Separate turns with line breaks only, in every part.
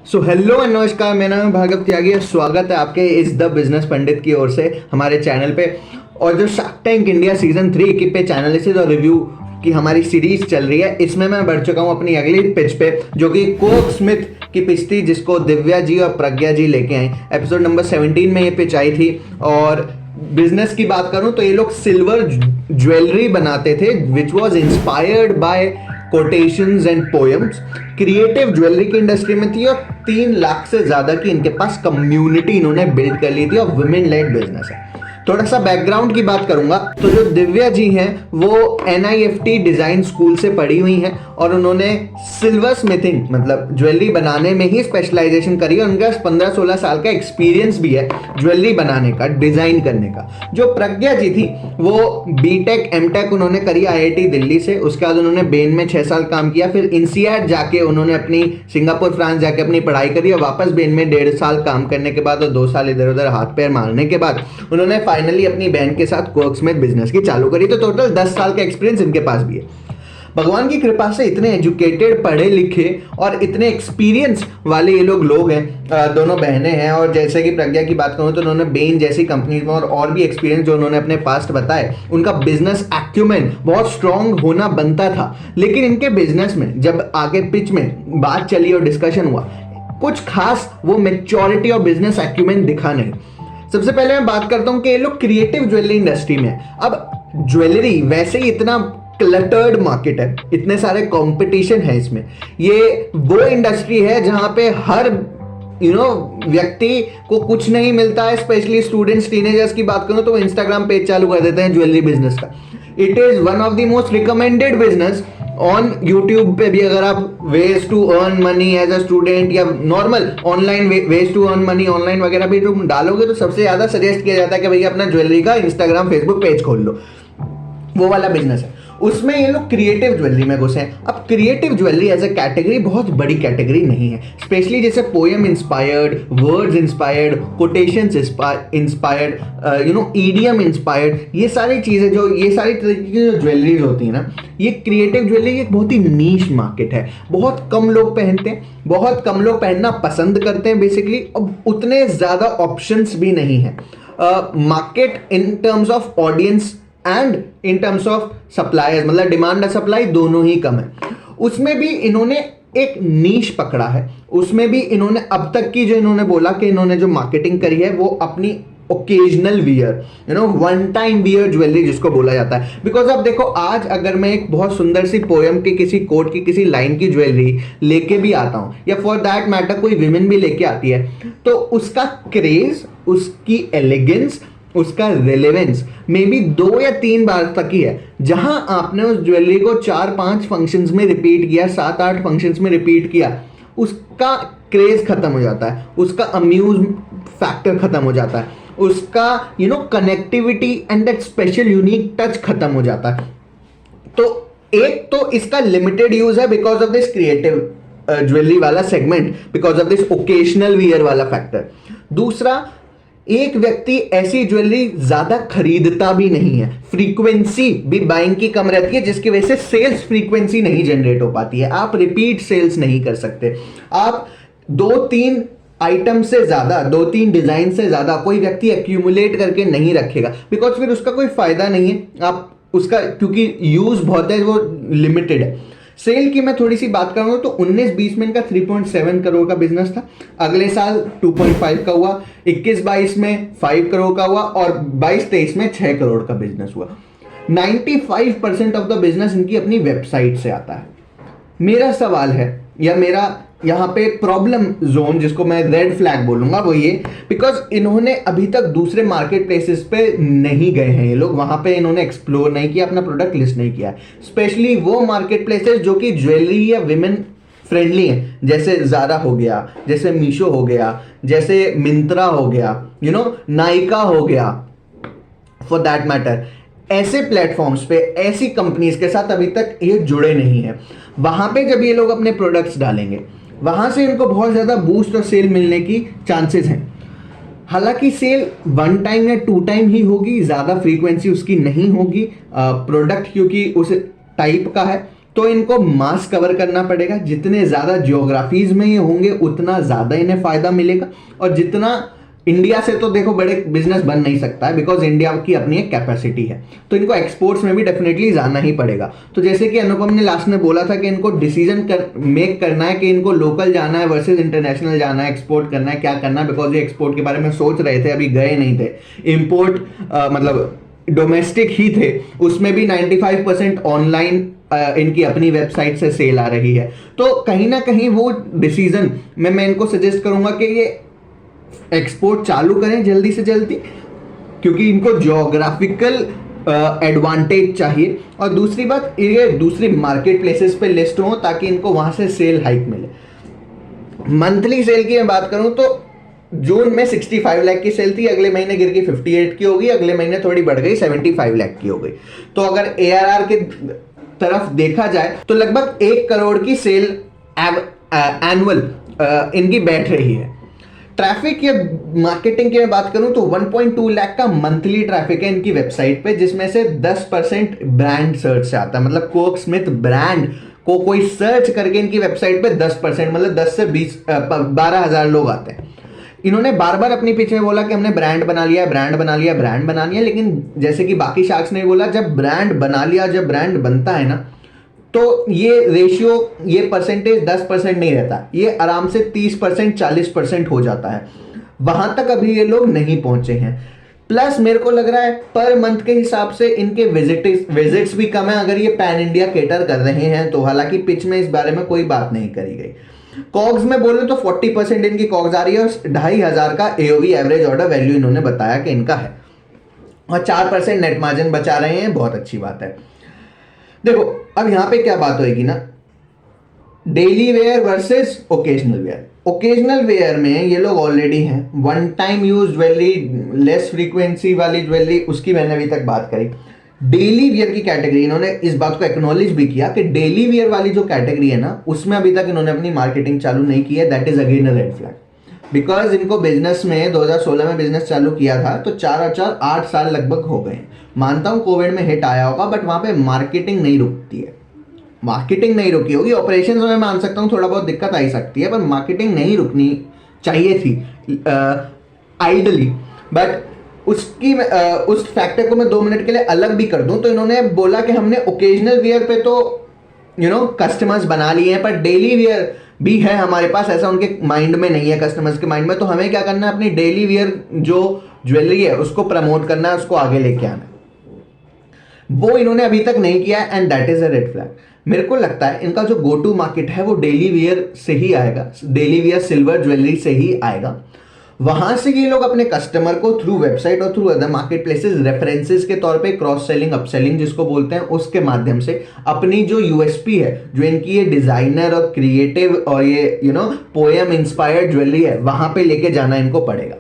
So hello and नमस्कार, मेरा नाम भार्गव त्यागी है। स्वागत है आपके इस द बिजनेस पंडित की ओर से हमारे चैनल पे। और जो शार्क टैंक इंडिया सीजन 3 की पे चैनल से जो रिव्यू की हमारी सीरीज चल रही है, इसमें मैं बढ़ चुका हूँ अपनी अगली पिच पे, जो कि कोक स्मिथ की पिच थी, जिसको दिव्या जी और प्रज्ञा जी लेके आई। एपिसोड नंबर 17 में ये पिच आई थी। और बिजनेस की बात करूं तो ये लोग सिल्वर ज्वेलरी बनाते थे which was inspired by quotations and poems. Creative jewellery की इंडस्ट्री में थी और 3 लाख से ज्यादा की इनके पास कम्युनिटी इन्होंने बिल्ड कर ली थी और वुमेन लेड बिजनेस है। थोड़ा सा बैकग्राउंड की बात करूंगा तो जो दिव्या जी हैं वो NIFT डिजाइन स्कूल से पढ़ी हुई हैं और उन्होंने सिल्वर स्मिथिंग मतलब ज्वेलरी बनाने में ही स्पेशलाइजेशन करी है। उनका 15-16 साल का एक्सपीरियंस भी है ज्वेलरी बनाने का, डिजाइन करने का। जो प्रज्ञा जी थी वो BTech MTech उन्होंने करी IIT दिल्ली से। उसके बाद उन्होंने बेन में 6 साल काम किया, फिर INSEAD जाके उन्होंने अपनी सिंगापुर फ्रांस जाके अपनी पढ़ाई करी और वापस बेन में 1.5 साल काम करने के बाद और 2 साल इधर उधर हाथ पैर मारने के बाद उन्होंने फाइनली अपनी बहन के साथ कोक स्मिथ बिजनेस की चालू करी। तो टोटल 10 साल का एक्सपीरियंस इनके पास भी है। भगवान की कृपा से इतने एजुकेटेड, पढ़े लिखे और इतने एक्सपीरियंस वाले ये लोग हैं। दोनों बहनें हैं और जैसे कि प्रज्ञा की बात करूं तो उन्होंने बेन जैसी कंपनीज में और भी एक्सपीरियंस जो उन्होंने अपने पास्ट बताए, उनका बिजनेस एक्यूमेन बहुत स्ट्रांग होना बनता था। लेकिन इनके बिजनेस में जब आगे पिच में बात चली और डिस्कशन हुआ, कुछ खास वो मैच्योरिटी और बिजनेस एक्यूमेन दिखा नहीं। सबसे पहले मैं बात करता हूं कि ये लोग क्रिएटिव ज्वेलरी इंडस्ट्री में। अब ज्वेलरी वैसे ही इतना क्लटर्ड मार्केट है, इतने सारे कंपटीशन है इसमें। ये वो इंडस्ट्री है जहां पे हर व्यक्ति को कुछ नहीं मिलता है। स्पेशली स्टूडेंट्स, टीनेजर्स की बात करूं तो वो इंस्टाग्राम पेज चालू कर देते हैं ज्वेलरी बिजनेस का। It is one of the most recommended business on YouTube पे भी। अगर आप ways to earn money as a student या normal online ways to earn money online वगैरह भी तुम डालोगे तो सबसे ज्यादा सजेस्ट किया जाता है कि भैया अपना ज्वेलरी का इंस्टाग्राम फेसबुक पेज खोल लो। वो वाला बिजनेस है, उसमें ये लोग क्रिएटिव ज्वेलरी में घुसे हैं। अब creative jewellery as a category बहुत बड़ी कैटेगरी नहीं है। स्पेशली जैसे poem inspired, words inspired, quotations inspired, EDM inspired, ये सारी चीजें ये सारी तरीके की जो ज्वेलरीज होती है ना, ये क्रिएटिव ज्वेलरी एक बहुत ही नीश मार्केट है। बहुत कम लोग पहनते हैं, बहुत कम लोग पहनना पसंद करते हैं बेसिकली। अब उतने ज्यादा ऑप्शंस भी नहीं है market in terms of audience and in terms of suppliers, मतलब डिमांड और सप्लाई दोनों ही कम है। उसमें भी इन्होंने एक नीश पकड़ा है। उसमें भी इन्होंने अब तक की जो इन्होंने बोला कि इन्होंने जो मार्केटिंग करी है वो अपनी occasional wear, one time wear jewellery जिसको बोला जाता है। बिकॉज अब देखो, आज अगर मैं एक बहुत सुंदर सी पोएम की, किसी कोट की, किसी लाइन की ज्वेलरी लेके भी आता हूं, या फॉर दैट मैटर कोई विमेन भी लेके आती है, तो उसका क्रेज, उसकी एलिगेंस, उसका रेलेवेंस मे बी 2 या 3 बार तक ही है। जहां आपने उस ज्वेलरी को 4-5 फंक्शंस में रिपीट किया, 7-8 फंक्शंस में रिपीट किया, उसका क्रेज खत्म हो जाता है, उसका अम्यूज फैक्टर खत्म हो जाता है, उसका connectivity and that special unique touch खत्म हो जाता है। तो एक तो इसका लिमिटेड यूज है because of this creative jewellery वाला segment, because of this occasional wear वाला फैक्टर। दूसरा, एक व्यक्ति ऐसी ज्वेलरी ज्यादा खरीदता भी नहीं है, फ्रीक्वेंसी भी बाइंग की कम रहती है, जिसकी वजह से सेल्स फ्रीक्वेंसी नहीं जनरेट हो पाती है। आप रिपीट सेल्स नहीं कर सकते। आप 2-3 आइटम से ज्यादा, 2-3 डिजाइन से ज्यादा कोई व्यक्ति एक्यूमुलेट करके नहीं रखेगा, बिकॉज फिर उसका कोई फायदा नहीं है। आप उसका, क्योंकि यूज बहुत है, वो लिमिटेड है। सेल की मैं थोड़ी सी बात करूं तो 19-20 में इनका 3.7 करोड़ का बिजनेस था। अगले साल 2.5 का हुआ, 21-22 में 5 करोड़ का हुआ और 22-23 में 6 करोड़ का बिजनेस हुआ। 95% ऑफ द बिजनेस इनकी अपनी वेबसाइट से आता है। मेरा सवाल है, या मेरा यहां पे प्रॉब्लम जोन जिसको मैं रेड फ्लैग बोलूंगा, वो ये, बिकॉज इन्होंने अभी तक दूसरे मार्केट प्लेसेस पे नहीं गए हैं। ये लोग वहां पे इन्होंने एक्सप्लोर नहीं किया, अपना प्रोडक्ट लिस्ट नहीं किया है। स्पेशली वो मार्केट प्लेसेस जो कि ज्वेलरी या विमेन फ्रेंडली हैं, जैसे ज़ारा हो गया, जैसे मीशो हो गया, जैसे मिंत्रा हो गया, नाइका हो गया, फॉर दैट मैटर। ऐसे प्लेटफॉर्म्स पे, ऐसी कंपनीज के साथ अभी तक ये जुड़े नहीं है। वहां पे जब ये लोग अपने प्रोडक्ट्स डालेंगे, वहां से इनको बहुत ज्यादा बूस्ट और सेल मिलने की चांसेस हैं। हालांकि सेल 1 टाइम या 2 टाइम ही होगी, ज्यादा फ्रीक्वेंसी उसकी नहीं होगी। प्रोडक्ट क्योंकि उस टाइप का है, तो इनको मास कवर करना पड़ेगा। जितने ज़्यादा जियोग्राफीज में ये होंगे उतना ज़्यादा इन्हें फ़ायदा मिलेगा। और जितना इंडिया से तो देखो बड़े बिजनेस बन नहीं सकता है, बिकॉज इंडिया की अपनी एक कैपेसिटी है, तो इनको एक्सपोर्ट्स में भी डेफिनेटली जाना ही पड़ेगा। तो जैसे कि अनुपम ने लास्ट में बोला था कि इनको डिसीजन मेक करना है कि इनको लोकल जाना है वर्सेस इंटरनेशनल जाना है, एक्सपोर्ट करना है, क्या करना है, बिकॉज ये एक्सपोर्ट के बारे में सोच रहे थे, अभी गए नहीं थे। इम्पोर्ट मतलब डोमेस्टिक ही थे, उसमें भी 95% ऑनलाइन इनकी अपनी वेबसाइट से सेल आ रही है। तो कहीं ना कहीं वो डिसीजन में मैं इनको सजेस्ट करूंगा कि ये एक्सपोर्ट चालू करें जल्दी से जल्दी, क्योंकि इनको ज्योग्राफिकल एडवांटेज चाहिए। और दूसरी बात, ये दूसरी मार्केट प्लेसेस पे लिस्ट हो ताकि इनको वहां से सेल हाइक मिले। मंथली सेल की मैं बात करूं तो जून में 65 लाख की सेल थी, अगले महीने गिर के 58 की होगी, अगले महीने थोड़ी बढ़ गई 75 लाख की हो गई। तो अगर ARR के तरफ देखा जाए तो लगभग 1 करोड़ की सेल एनुअल इनकी बैठ रही है। ट्रैफिक या मार्केटिंग की मैं बात करूं तो 1.2 लाख का मंथली ट्रैफिक है इनकी वेबसाइट पे, जिसमें से 10% ब्रांड सर्च से आता है। मतलब कोक स्मिथ ब्रांड को कोई सर्च करके इनकी वेबसाइट पे 10% मतलब 10 से 12,000 लोग आते हैं। इन्होंने बार बार अपने पीछे बोला कि हमने ब्रांड बना लिया, ब्रांड बना लिया, ब्रांड बना लिया, लेकिन जैसे कि बाकी शार्क्स ने बोला, जब ब्रांड बना लिया, जब ब्रांड बनता है ना, तो ये रेशियो, ये परसेंटेज 10% नहीं रहता, ये आराम से 30% 40% हो जाता है। वहां तक अभी ये लोग नहीं पहुंचे हैं। प्लस मेरे को लग रहा है पर मंथ के हिसाब से इनके विजिट्स भी कम है, अगर ये पैन इंडिया केटर कर रहे हैं तो। हालांकि पिच में इस बारे में कोई बात नहीं करी गई। कॉग्स में बोले तो 40% इनकी कॉग्स आ रही है और 2,500 का AOV एवरेज ऑर्डर वैल्यू इन्होंने बताया कि इनका है, और 4% नेट मार्जिन बचा रहे हैं, बहुत अच्छी बात है। देखो अब यहां पे क्या बात होगी ना, daily wear versus occasional wear. Occasional wear में ये लोग ऑलरेडी हैं, one time use jewellery, less frequency वाली ज्वेलरी, उसकी मैंने अभी तक बात करी। डेली वियर की कैटेगरी, इन्होंने इस बात को एक्नॉलेज भी किया कि डेली वियर वाली जो कैटेगरी है ना, उसमें अभी तक इन्होंने अपनी मार्केटिंग चालू नहीं की है। That is again a red flag, because इनको बिजनेस में 2016 में बिजनेस चालू किया था, तो 8 साल लगभग हो गए। मानता हूं कोविड में हिट आया होगा, बट वहां पे मार्केटिंग नहीं रुकती है, मार्केटिंग नहीं रुकी होगी। ऑपरेशन में मान सकता हूँ थोड़ा बहुत दिक्कत आ सकती है, पर मार्केटिंग नहीं रुकनी चाहिए थी आइडली। बट उसकी उस फैक्टर को मैं 2 मिनट के लिए अलग भी कर दूं तो इन्होंने बोला कि हमने ओकेजनल वियर पे तो कस्टमर्स बना लिए हैं, पर डेली वियर भी है हमारे पास, ऐसा उनके माइंड में नहीं है, कस्टमर्स के माइंड में। तो हमें क्या करना है, अपनी डेली वियर जो ज्वेलरी है उसको प्रमोट करना है, उसको आगे लेके आना है। वो इन्होंने अभी तक नहीं किया है, and that is a red flag. मेरे को लगता है इनका जो गो टू मार्केट है वो डेली वियर से ही आएगा, डेली वियर सिल्वर ज्वेलरी से ही आएगा। वहां से ये लोग अपने कस्टमर को थ्रू वेबसाइट और through other market places references के तौर पे क्रॉस सेलिंग, अपसेलिंग जिसको बोलते हैं, उसके माध्यम से अपनी जो यूएसपी है, जो इनकी ये डिजाइनर और क्रिएटिव और ये पोएम इंस्पायर्ड ज्वेलरी है, वहां पे लेके जाना इनको पड़ेगा।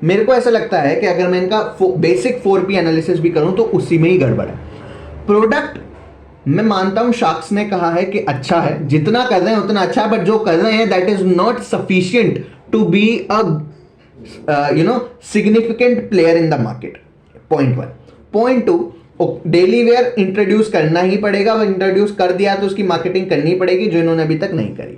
मेरे को ऐसा लगता है कि अगर मैं इनका बेसिक 4P एनालिसिस भी करूं तो उसी में ही गड़बड़ है। प्रोडक्ट मैं मानता हूं शार्क्स ने कहा है कि अच्छा है, जितना कर रहे हैं उतना अच्छा है, बट जो कर रहे हैं that is not sufficient to be a significant player in the market. Point 1। Point 2, daily wear introduce करना ही पड़ेगा, वो इंट्रोड्यूस कर दिया तो उसकी मार्केटिंग करनी पड़ेगी, जो इन्होंने अभी तक नहीं करी।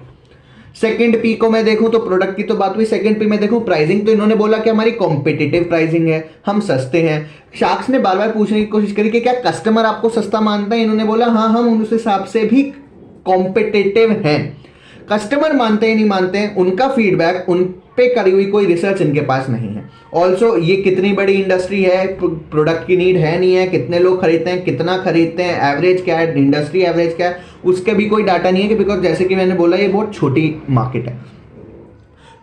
सेकंड पी को मैं देखूं तो प्रोडक्ट की तो बात हुई, सेकंड पी में देखूं प्राइसिंग, तो इन्होंने बोला कि हमारी कॉम्पिटिटिव प्राइसिंग है, हम सस्ते हैं। शार्क्स ने बार बार पूछने की कोशिश करी कि क्या कस्टमर आपको सस्ता मानता है, इन्होंने बोला हाँ, हम उस हिसाब से भी कॉम्पिटिटिव हैं। कस्टमर मानते हैं नहीं मानते हैं, उनका फीडबैक, उन पे करी हुई कोई रिसर्च इनके पास नहीं है। ऑल्सो ये कितनी बड़ी इंडस्ट्री है, प्रोडक्ट की नीड है नहीं है, कितने लोग खरीदते हैं, कितना खरीदते हैं, एवरेज क्या है, इंडस्ट्री एवरेज क्या है, उसके भी कोई डाटा नहीं है, कि बिकॉज जैसे कि मैंने बोला ये बहुत छोटी मार्केट है।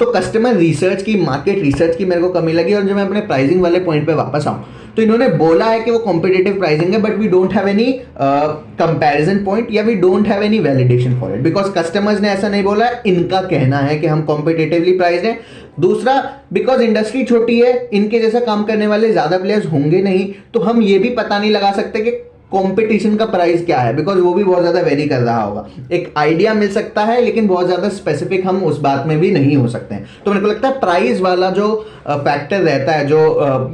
तो कस्टमर रिसर्च की, मार्केट रिसर्च की मेरे को कमी लगी। और जब मैं अपने प्राइसिंग वाले पॉइंट पे वापस आऊं तो इन्होंने बोला है कि वो कॉम्पिटिटिव प्राइसिंग है, but we don't have any comparison point या we don't have any validation for it, because customers ने ऐसा नहीं बोला, इनका कहना है कि हम कॉम्पिटिटिवली प्राइस्ड हैं। दूसरा, बिकॉज इंडस्ट्री छोटी है, इनके जैसा काम करने वाले ज्यादा प्लेयर्स होंगे नहीं, तो हम ये भी पता नहीं लगा सकते कि कंपटीशन का प्राइस क्या है, बिकॉज वो भी बहुत ज़्यादा वेरी कर रहा होगा। एक आइडिया मिल सकता है लेकिन बहुत ज़्यादा स्पेसिफिक हम उस बात में भी नहीं हो सकते हैं। तो मेरे को लगता है प्राइस वाला जो फैक्टर रहता है, जो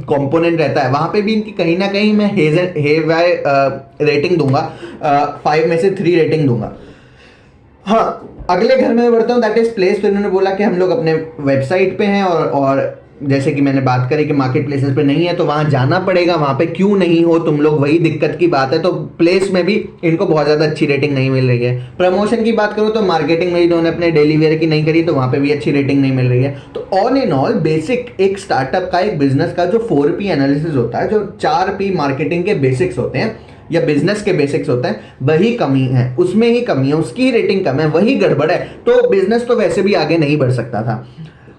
कंपोनेंट रहता है, वहाँ पे भी इनकी कहीं ना कहीं मैं हेवाय रेटिंग दूंगा, 5 में से 3 रेटिंग दूंगा। हाँ, अगले घर में बढ़ता हूँ, दैट इज प्लेस। तो इन्होंने बोला कि हम लोग अपने वेबसाइट पे हैं और जैसे कि मैंने बात करी कि मार्केट प्लेसेस पे नहीं है तो वहां जाना पड़ेगा। वहां पे क्यों नहीं हो तुम लोग, वही दिक्कत की बात है। तो प्लेस में भी इनको बहुत ज़्यादा अच्छी रेटिंग नहीं मिल रही है। प्रमोशन की बात करूँ तो मार्केटिंग में इन्होंने अपने डेली वेयर की नहीं करी तो वहां पे भी अच्छी रेटिंग नहीं मिल रही है। तो ऑल इन ऑल बेसिक एक स्टार्टअप का, एक बिजनेस का जो 4P एनालिसिस होता है, जो 4P मार्केटिंग के बेसिक्स होते हैं या बिजनेस के बेसिक्स होते हैं, वही कमी है, उसमें ही कमी है, उसकी रेटिंग कम है, वही गड़बड़ है। तो बिजनेस तो वैसे भी आगे नहीं बढ़ सकता था।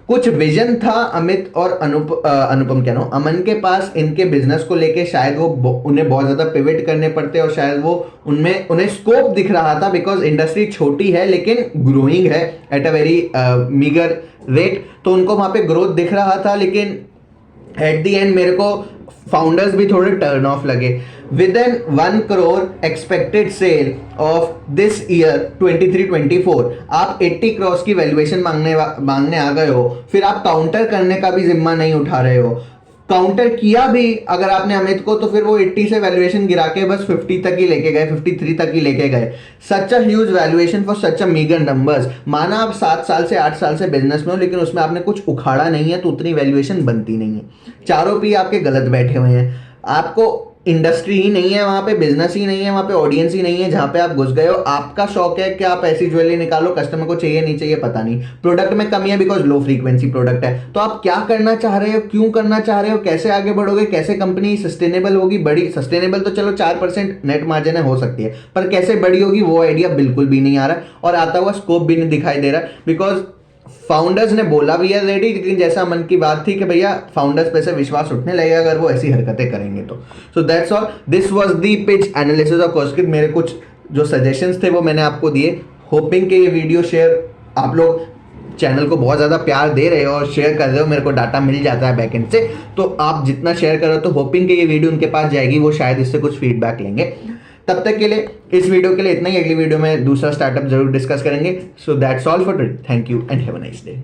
कुछ विजन था अमित और अनुपम कह रहा हूँ, अमन के पास इनके बिजनेस को लेके, शायद वो उन्हें बहुत ज़्यादा पिवट करने पड़ते और शायद वो उन्हें स्कोप दिख रहा था, बिकॉज इंडस्ट्री छोटी है लेकिन ग्रोइंग है at a very meagre rate. तो उनको वहाँ पे ग्रोथ दिख रहा था, लेकिन एट द एंड मेरे को फाउंडर्स भी थोड़े टर्न ऑफ लगे। Within 1 crore expected sale of this year 23-24, आप 80 करोड़ की वैल्यूएशन मांगने आ गए हो, फिर आप काउंटर करने का भी जिम्मा नहीं उठा रहे हो। काउंटर किया भी अगर आपने अमित को, तो फिर वो 80 से वैल्यूएशन गिरा के बस 50 तक ही लेके गए, 53 तक ही लेके गए। Such a huge valuation for such a meagre numbers. माना आप 7 साल से 8 साल से बिजनेस में हो, लेकिन उसमें आपने कुछ उखाड़ा नहीं है तो उतनी वैल्यूएशन बनती नहीं है। चारों पी आपके गलत बैठे हुए हैं। आपको इंडस्ट्री ही नहीं है वहाँ पे, बिजनेस ही नहीं है वहाँ पे, ऑडियंस ही नहीं है जहाँ पे आप घुस गए हो। आपका शौक है कि आप ऐसी ज्वेलरी निकालो, कस्टमर को चाहिए नहीं चाहिए पता नहीं, प्रोडक्ट में कमी है बिकॉज लो फ्रीक्वेंसी प्रोडक्ट है। तो आप क्या करना चाह रहे हो, क्यों करना चाह रहे हो, कैसे आगे बढ़ोगे, कैसे कंपनी सस्टेनेबल होगी, बड़ी सस्टेनेबल तो चलो 4% नेट मार्जिन है, हो सकती है, पर कैसे बड़ी होगी वो आइडिया बिल्कुल भी नहीं आ रहा और आता हुआ स्कोप भी नहीं दिखाई दे रहा। बिकॉज फाउंडर्स ने बोला भी है रेडी, लेकिन जैसा मन की बात थी कि भैया फाउंडर्स पे से विश्वास उठने लगेगा अगर वो ऐसी हरकतें करेंगे तो। So that's all, this was the pitch analysis of Coskit. मेरे कुछ जो सजेशंस थे वो मैंने आपको दिए, होपिंग के ये वीडियो शेयर, आप लोग चैनल को बहुत ज़्यादा प्यार दे रहे हो और शेयर कर रहे हो, मेरे को डाटा मिल जाता है बैकएंड से, तो आप जितना शेयर करो तो होपिंग के ये वीडियो उनके पास जाएगी, वो शायद इससे कुछ फीडबैक लेंगे। तब तक के लिए इस वीडियो के लिए इतना ही। अगली वीडियो में दूसरा स्टार्टअप जरूर डिस्कस करेंगे। सो that's all for today, thank you and have a nice day.